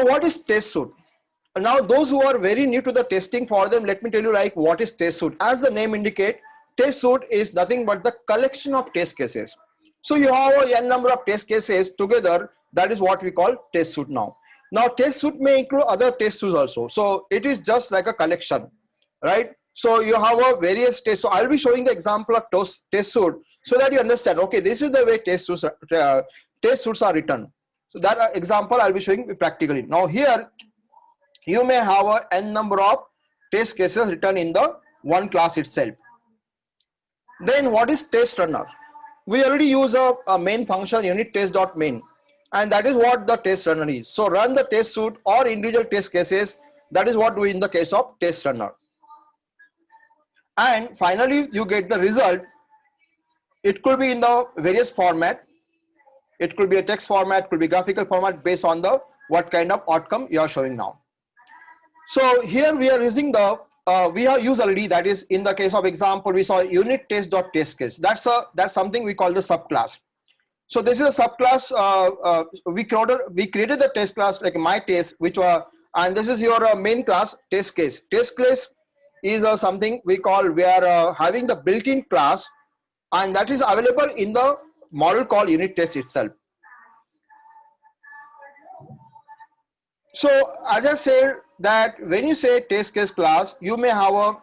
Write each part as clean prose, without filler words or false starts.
what is test suite? Now those who are very new to the testing, for them let me tell you like what is test suite. As the name indicate, test suite is nothing but the collection of test cases. So you have a n number of test cases together, that is what we call test suite now. Now test suite may include other test suites also, so it is just like a collection, right? So you have a various tests. So I'll be showing the example of test suite so that you understand, okay, this is the way test suites are written. So that example I'll be showing practically. Now here you may have a n number of test cases written in the one class itself. Then what is test runner? We already use a main function unit test.main, and that is what the test runner is. So run the test suite or individual test cases. That is what we do in the case of test runner. And finally you get the result. It could be in the various format. It could be a text format, could be graphical format, based on the what kind of outcome you are showing now. So here we are using the we have used already, that is in the case of example we saw unit test.test case. That's something we call the subclass. So this is a subclass. We created the test class like my test, which was, and this is your main class test case. Test case is something we call, we are having the built-in class, and that is available in the model called unit test itself. So as I said that when you say test case class, you may have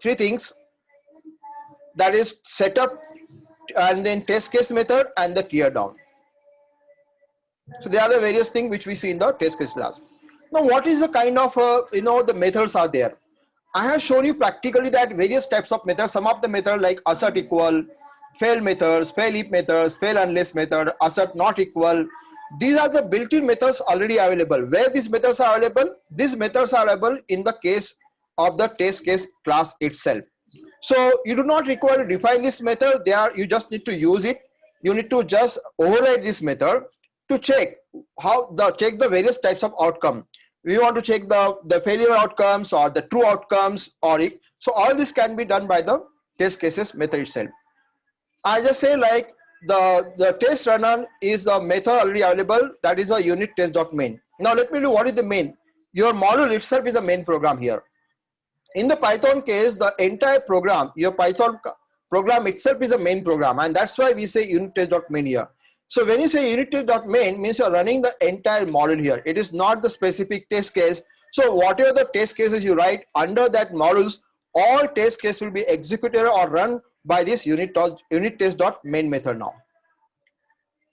three things, that is setup, and then test case method, and the tear down. So there are the various things which we see in the test case class. Now what is the kind of the methods are there? I have shown you practically that various types of methods. Some of the methods like assert equal, fail methods, fail if methods, fail unless method, assert not equal. These are the built-in methods already available. Where these methods are available? These methods are available in the case of the test case class itself. So you do not require to define this method. You just need to use it. You need to just override this method to check the various types of outcome. We want to check the failure outcomes or the true outcomes, so all this can be done by the test cases method itself. I just say like the test runner is a method already available, that is a unit test.main. Now let me do what is the main. Your module itself is the main program here. In the Python case, the entire program, your Python program itself is a main program, and that's why we say unit test.main here. So when you say unit test.main, means you're running the entire module here. It is not the specific test case. So whatever the test cases you write under that modules, all test cases will be executed or run by this unit test.main method. Now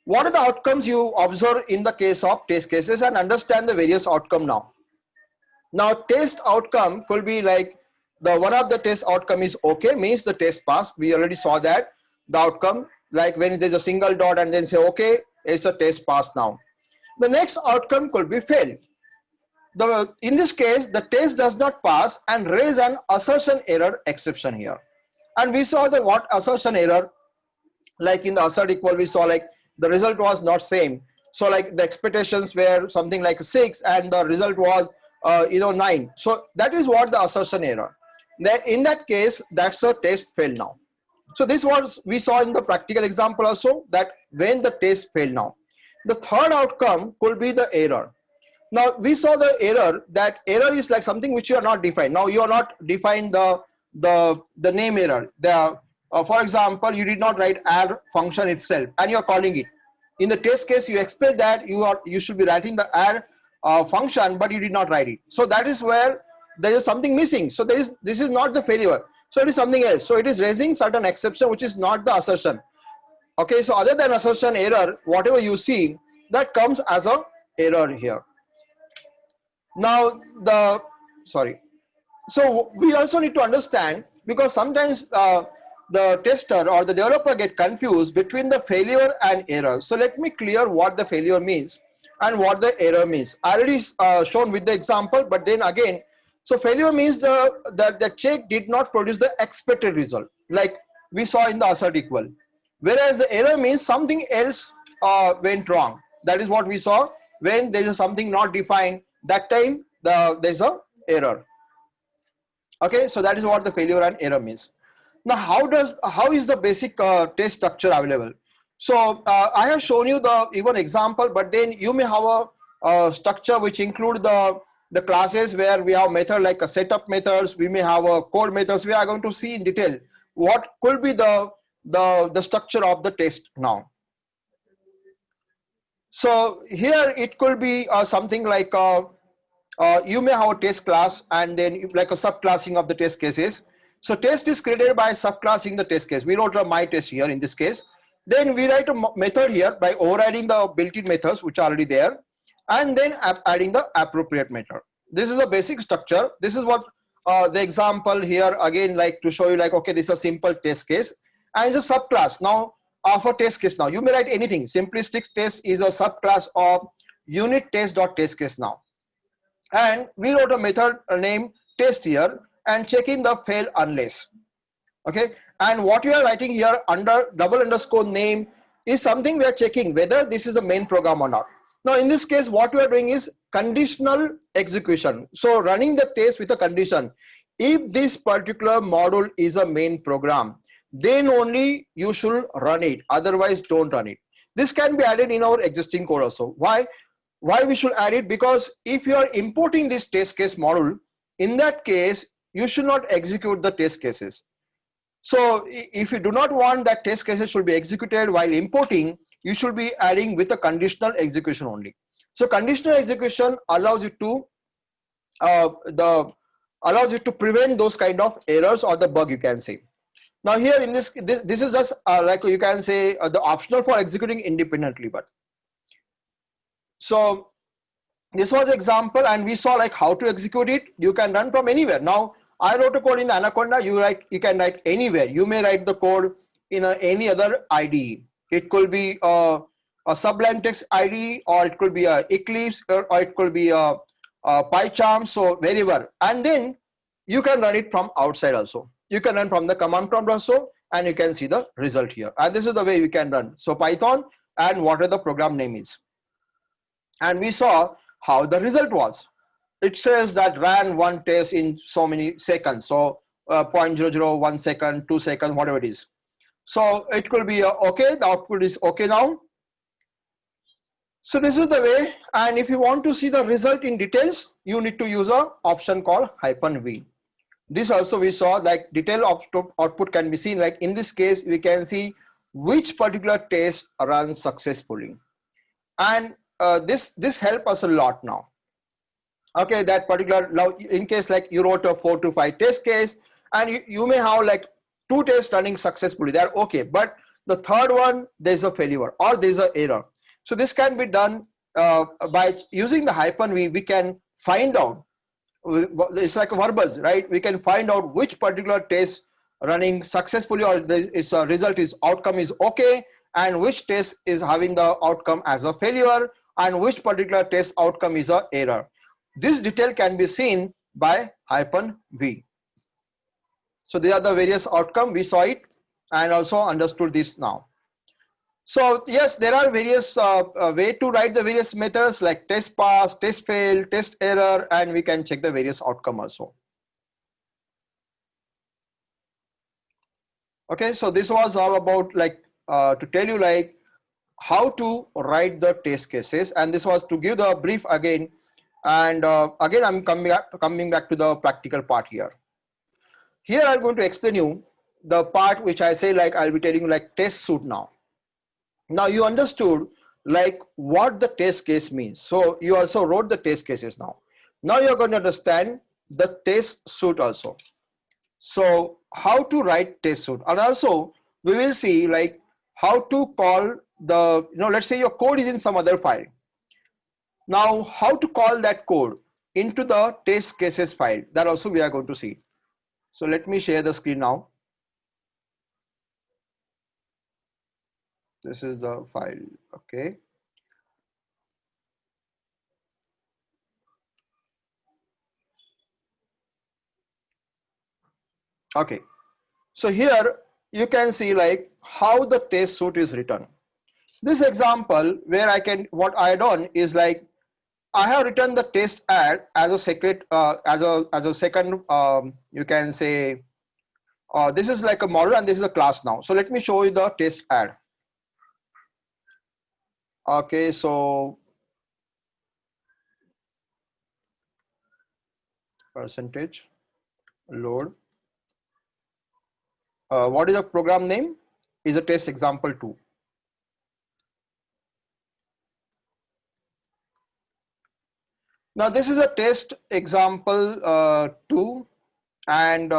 what are the outcomes you observe in the case of test cases, and understand the various outcome now. Now test outcome could be like one of the test outcome is okay, means the test pass. We already saw that the outcome, like when there's a single dot and then say okay, it's a test pass. Now the next outcome could be fail. In this case the test does not pass and raise an assertion error exception here. And we saw the what assertion error, like in the assert equal we saw like the result was not same. So like the expectations were something like 6 and the result was 9. So that is what the assertion error. In that case, that's a test fail now. So this was we saw in the practical example also, that when the test failed. Now the third outcome could be the error. Now we saw the error, that error is like something which you are not defined. Now you are not defined the name error. For example, you did not write add function itself and you are calling it. In the test case, you expect that you should be writing the add function, but you did not write it. So that is where there is something missing. So this is not the failure. So it is something else. So it is raising certain exception which is not the assertion. Okay, so other than assertion error, whatever you see, that comes as a error here. Now so we also need to understand, because sometimes the tester or the developer get confused between the failure and error. So let me clear what the failure means and what the error means. I already shown with the example, but then again, so failure means that the check did not produce the expected result, like we saw in the assert equal. Whereas the error means something else went wrong. That is what we saw when there is something not defined. That time there's a error. Okay, so that is what the failure and error means. Now how is the basic test structure available? So I have shown you the even example, but then you may have structure which include the classes where we have method like a setup methods, we may have a code methods. We are going to see in detail what could be the structure of the test now. So here it could be something like you may have a test class and then like a subclassing of the test cases. So test is created by subclassing the test case. We wrote a my test here in this case. Then we write a method here by overriding the built-in methods which are already there, and then adding the appropriate method. This is a basic structure. This is what the example here again, like to show you, like, okay, this is a simple test case and it's a subclass now of a test case. Now you may write anything. Simplistic test is a subclass of unit test.test case now. And we wrote a method named test here and checking the fail unless. Okay, and what you are writing here under double underscore name is something we are checking whether this is a main program or not. Now in this case what we are doing is conditional execution. So running the test with a condition. If this particular module is a main program, then only you should run it, otherwise don't run it. This can be added in our existing code also. Why we should add it? Because if you are importing this test case module, in that case you should not execute the test cases. So if you do not want that test cases should be executed while importing, you should be adding with a conditional execution only. So conditional execution allows you to prevent those kind of errors or the bug, you can say. Now here in this is just like you can say the optional for executing independently. But so this was example and we saw like how to execute it. You can run from anywhere. Now I wrote a code in the Anaconda. You can write anywhere. You may write the code in any other IDE. It could be a Sublime Text IDE, or it could be a Eclipse, or it could be a PyCharm. So wherever, and then you can run it from outside also. You can run from the command prompt also, and you can see the result here. And this is the way we can run. So Python and whatever the program name is. And we saw how the result was. It says that ran one test in so many seconds. So 0.001 second, 2 seconds, whatever it is. So it could be okay. The output is okay now. So this is the way. And if you want to see the result in details, you need to use a option called -v. This also we saw like detail output can be seen. Like in this case, we can see which particular test runs successfully. And this help us a lot now. Okay, that particular, now in case like you wrote a 4 to 5 test case and you may have like 2 tests running successfully, they're okay, but the third one there's a failure or there's an error. So this can be done by using the -v. We can find out, it's like a verbose, right? We can find out which particular test running successfully or its result is outcome is okay, and which test is having the outcome as a failure, and which particular test outcome is a error. This detail can be seen by -v. So these are the various outcome. We saw it and also understood this now. So yes, there are various way to write the various methods like test pass, test fail, test error, and we can check the various outcome also. Okay, so this was all about like to tell you like how to write the test cases, and this was to give the brief again. And again, I'm coming back to the practical part here. Here I'm going to explain you the part which I say like I'll be telling you like test suite now. Now you understood like what the test case means. So you also wrote the test cases now. Now you're going to understand the test suite also. So how to write test suite, and also we will see like how to call the, let's say your code is in some other file. Now how to call that code into the test cases file, that also we are going to see. So let me share the screen now. This is the file. Okay. Okay. So here you can see like how the test suite is written. This example where what I done is like I have written the test add as a secret, as a second, you can say, this is like a model and this is a class now. So let me show you the test add. Okay, so percentage load. What is the program name? Is a test example 2. Now this is a test example 2, and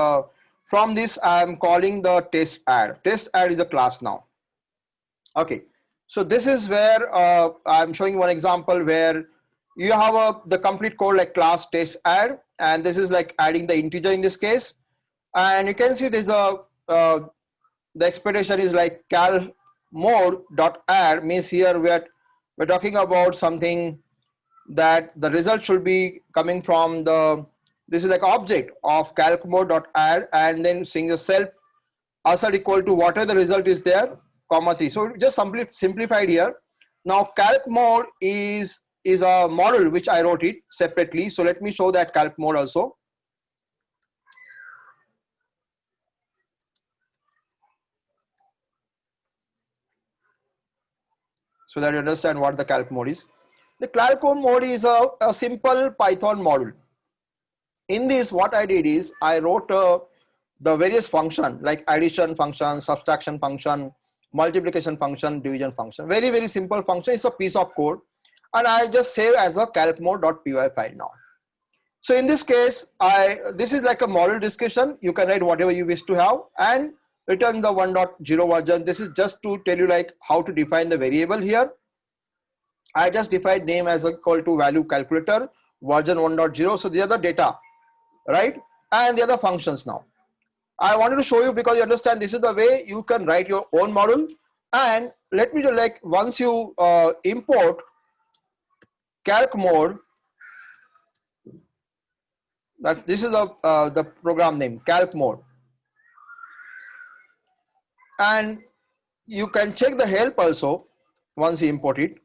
from this I am calling the test add. Test add is a class now. Okay, so this is where I'm showing one example where you have the complete code like class test add, and this is like adding the integer in this case, and you can see there's a the expectation is like cal mode dot add means here we're talking about something that the result should be coming from the, this is like object of calc mode dot add, and then saying the self assert equal to whatever the result is there, comma 3. So just simplified here. Now calc mode is a model which I wrote it separately. So let me show that calc mode also. So that you understand what the calc mode is. The calc mode is a simple Python module. In this, what I did is I wrote the various function like addition function, subtraction function, multiplication function, division function. Very, very simple function. It's a piece of code, and I just save as a calcmode.py file now. So in this case, this is like a model description. You can write whatever you wish to have and return the 1.0 version. This is just to tell you like how to define the variable here. I just defined name as equal to value calculator, version 1.0. So these are the data, right? And the other functions now. I wanted to show you because you understand this is the way you can write your own model. And let me do like once you import calc mode, that this is the program name calc mode, and you can check the help also once you import it.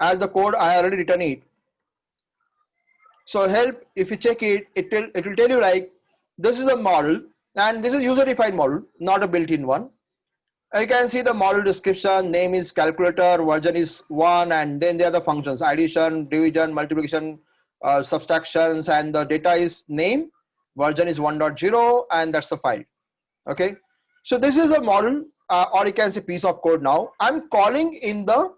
As the code I already written it. So help, if you check it, it will tell you like this is a model and this is user defined model, not a built-in one. You can see the model description, name is calculator, version is 1, and then the other functions addition, division, multiplication, subtractions, and the data is name, version is 1.0, and that's the file. Okay, so this is a model or you can say piece of code. Now I'm calling in the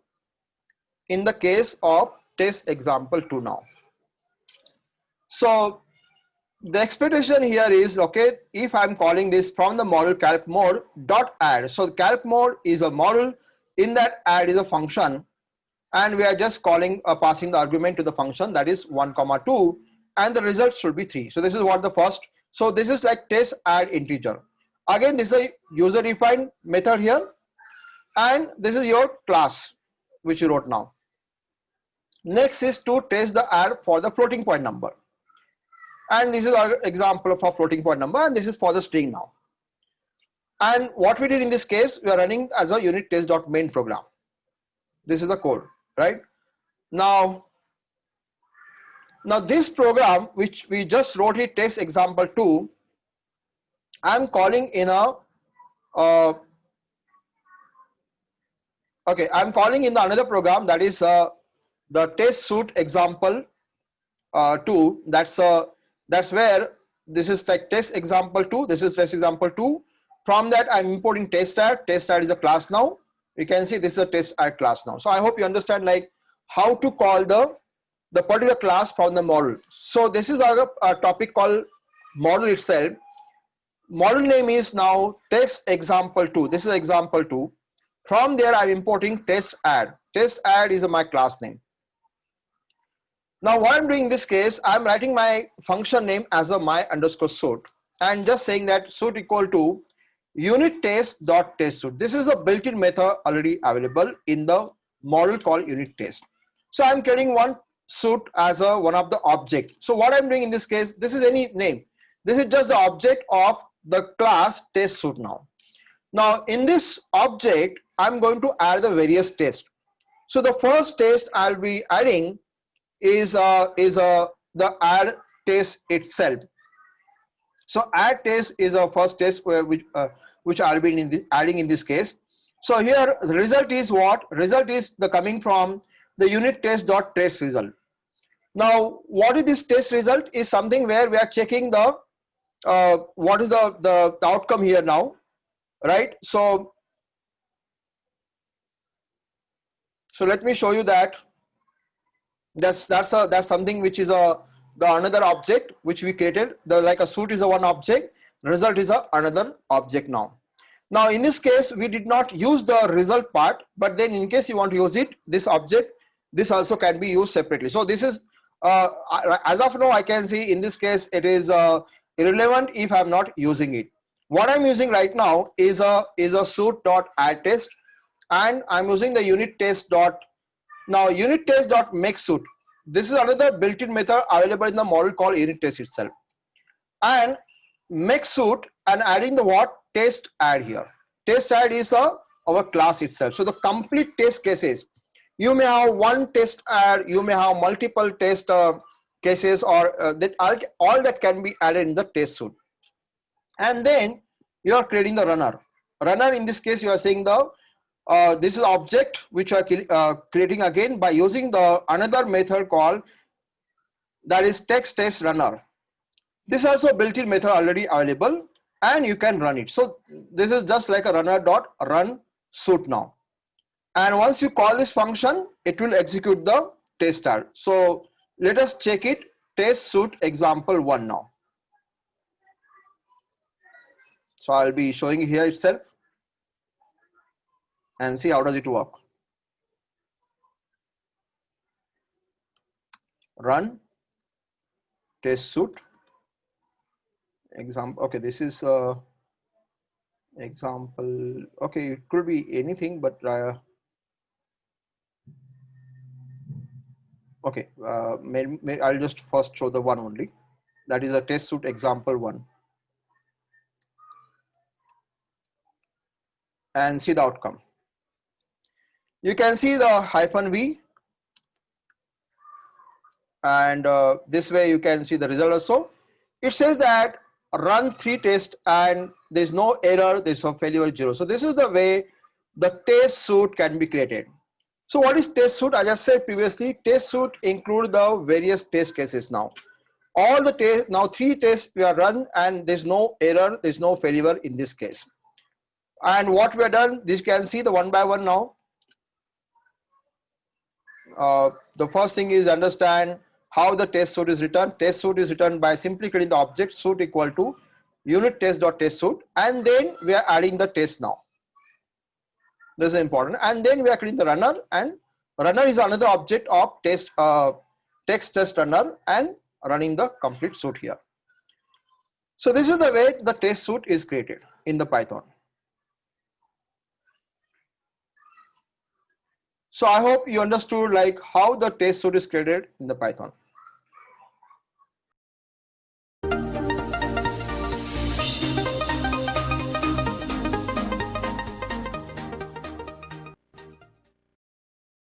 case of test example 2 now. So the expectation here is, okay, if I'm calling this from the model calc mode dot add. So calc mode is a model, in that add is a function, and we are just calling passing the argument to the function, that is 1, 2, and the result should be 3. So this is what the first. So this is like test add integer. Again, this is a user defined method here, and this is your class which you wrote now. Next is to test the add for the floating point number, and this is our example of a floating point number, and this is for the string now. And what we did in this case, we are running as a unit test.main program. This is the code, right? Now this program which we just wrote it, test example 2, I'm calling in a okay, I'm calling in the another program, that is the test suite example 2. That's where this is like test example 2. This is test example 2. From that I'm importing test add. Test add is a class now. You can see this is a test add class now. So I hope you understand like how to call the particular class from the model. So this is a topic called model itself. Model name is now test example 2. This is example 2. From there I'm importing test add. Test add is my class name. Now what I'm doing in this case, I'm writing my function name as a my underscore suit, and just saying that suit equal to unit test dot test suit. This is a built-in method already available in the model called unit test. So I'm creating one suit as a one of the object. So what I'm doing in this case, this is any name. This is just the object of the class test suit now. Now in this object, I'm going to add the various tests. So the first test I'll be adding is the add test itself. So add test is a first test which I'll be adding in this case. So here the result is what? Result is the coming from the unit test dot test result. Now, what is this test result is something where we are checking the what is the outcome here now, right? So let me show you that. That's something which is the another object which we created. The like a suit is a one object, result is a another object now. Now in this case we did not use the result part, but then in case you want to use it, this object, this also can be used separately. So this is as of now I can see in this case it is irrelevant if I'm not using it. What I'm using right now is a suit dot add test, and I'm using the unit test dot. Now unit test dot make suit, this is another built-in method available in the model called unit test itself, and make suit and adding the what test add here. Test add is our class itself. So the complete test cases, you may have one test add, you may have multiple test cases, or that all that can be added in the test suite. And then you are creating the runner. Runner in this case you are saying the this is object which are creating again by using the another method called that is text test runner. This is also built-in method already available, and you can run it. So this is just like a runner dot run suit now, and once you call this function it will execute the test style. So let us check it. Test suit example 1 now. So I'll be showing it here itself and see how does it work. Run test suit example. Okay, this is example. Okay, it could be anything, but okay, I'll just first show the one only. That is a test suit example 1, and see the outcome. You can see the -v, and this way you can see the result also. It says that run 3 tests and there's no error, there's no failure 0. So this is the way the test suite can be created. So what is test suite? As I said previously, test suite include the various test cases now. All the tests, now 3 tests we are run and there's no error, there's no failure in this case. And what we are done, this you can see the one by one now. The first thing is understand how the test suite is written. Test suite is written by simply creating the object suite equal to unit test dot test suite, and then we are adding the test now. This is important. And then we are creating the runner, and runner is another object of test text test runner, and running the complete suite here. So this is the way the test suite is created in the Python. So I hope you understood like how the test suite is created in the Python.